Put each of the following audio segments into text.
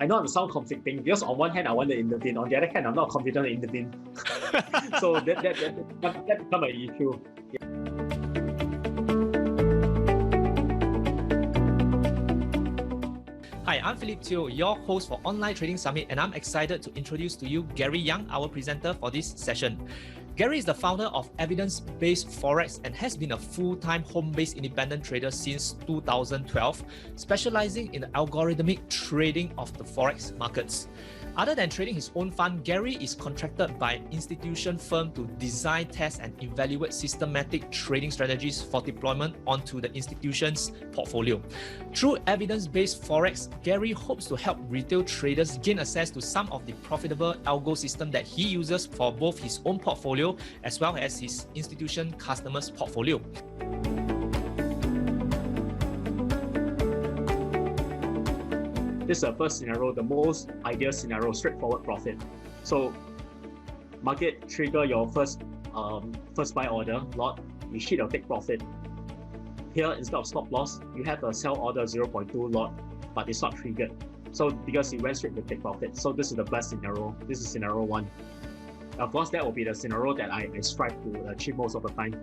I know it sounds conflicting because on one hand I want to intervene, on the other hand I'm not confident to intervene. So that become an issue. Hi, I'm Philip Teo, your host for Online Trading Summit, and I'm excited to introduce to you Gary Young, our presenter for this session. Gary is the founder of Evidence-Based Forex and has been a full-time home-based independent trader since 2012, specializing in the algorithmic trading of the Forex markets. Other than trading his own fund, Gary is contracted by an institution firm to design, test, and evaluate systematic trading strategies for deployment onto the institution's portfolio. Through Evidence-Based Forex, Gary hopes to help retail traders gain access to some of the profitable algo system that he uses for both his own portfolio as well as his institution customers' portfolio. This is the first scenario, the most ideal scenario, straightforward profit. So market trigger your first buy order lot, you hit your take profit. Here, instead of stop loss, you have a sell order 0.2 lot, but it's not triggered. So because it went straight to take profit. So this is the best scenario. This is scenario 1. Of course, that will be the scenario that I strive to achieve most of the time.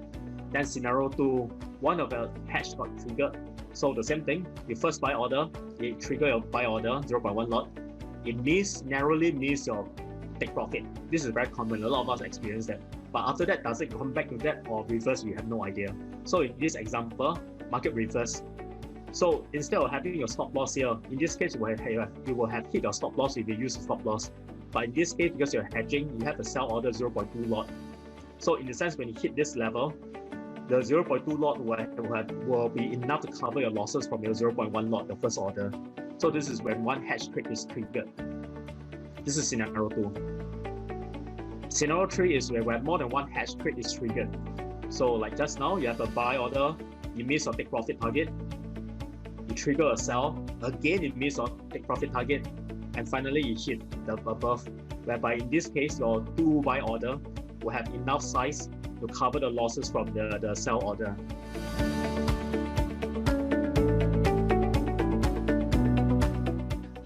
Then scenario 2, one of the hedge got triggered. So the same thing, you first buy order, you trigger your buy order, 0.1 lot. It narrowly missed your take profit. This is very common, a lot of us experience that. But after that, does it come back to that or reverse? We have no idea. So in this example, market reverse. So instead of having your stop loss here, in this case, you will have hit your stop loss if you use stop loss. But in this case, because you're hedging, you have a sell order 0.2 lot. So in the sense, when you hit this level, the 0.2 lot will be enough to cover your losses from your 0.1 lot, the first order. So this is when one hedge trade is triggered. This is scenario 2. Scenario 3 is where more than one hedge trade is triggered. So like just now, you have a buy order, you miss your take profit target, you trigger a sell, again you miss your take profit target, and finally you hit the above, whereby in this case, your 2 buy order will have enough size to cover the losses from the sell order.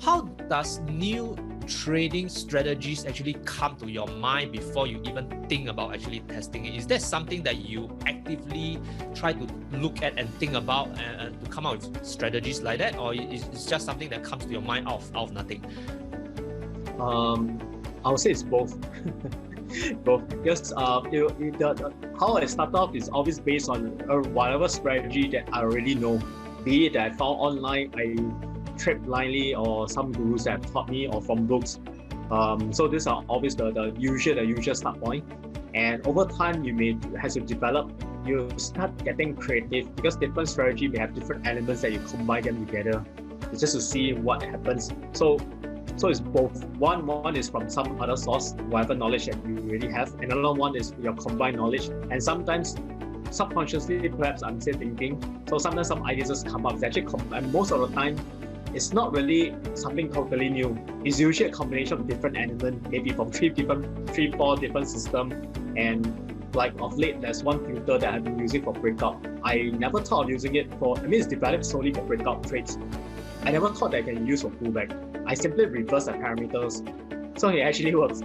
How does new trading strategies actually come to your mind before you even think about actually testing it? Is that something that you actively try to look at and think about and to come out with strategies like that, or is it just something that comes to your mind out of nothing? I would say it's both. Both. Because how I start off is always based on whatever strategy that I already know. Be it that I found online, I trade blindly, or some gurus that have taught me, or from books. So these are always the usual start point. And over time, as you develop, you start getting creative because different strategy may have different elements that you combine them together. It's just to see what happens. So it's both. One is from some other source, whatever knowledge that you really have. Another one is your combined knowledge. And sometimes, subconsciously, perhaps I'm still thinking. So sometimes some ideas just come up. It's actually, and most of the time, it's not really something totally new. It's usually a combination of different elements, maybe from 4 different systems. And like of late, there's one filter that I've been using for breakout. I never thought of using it it's developed solely for breakout trades. I never thought that I can use for pullback. I simply reverse the parameters. So it actually works.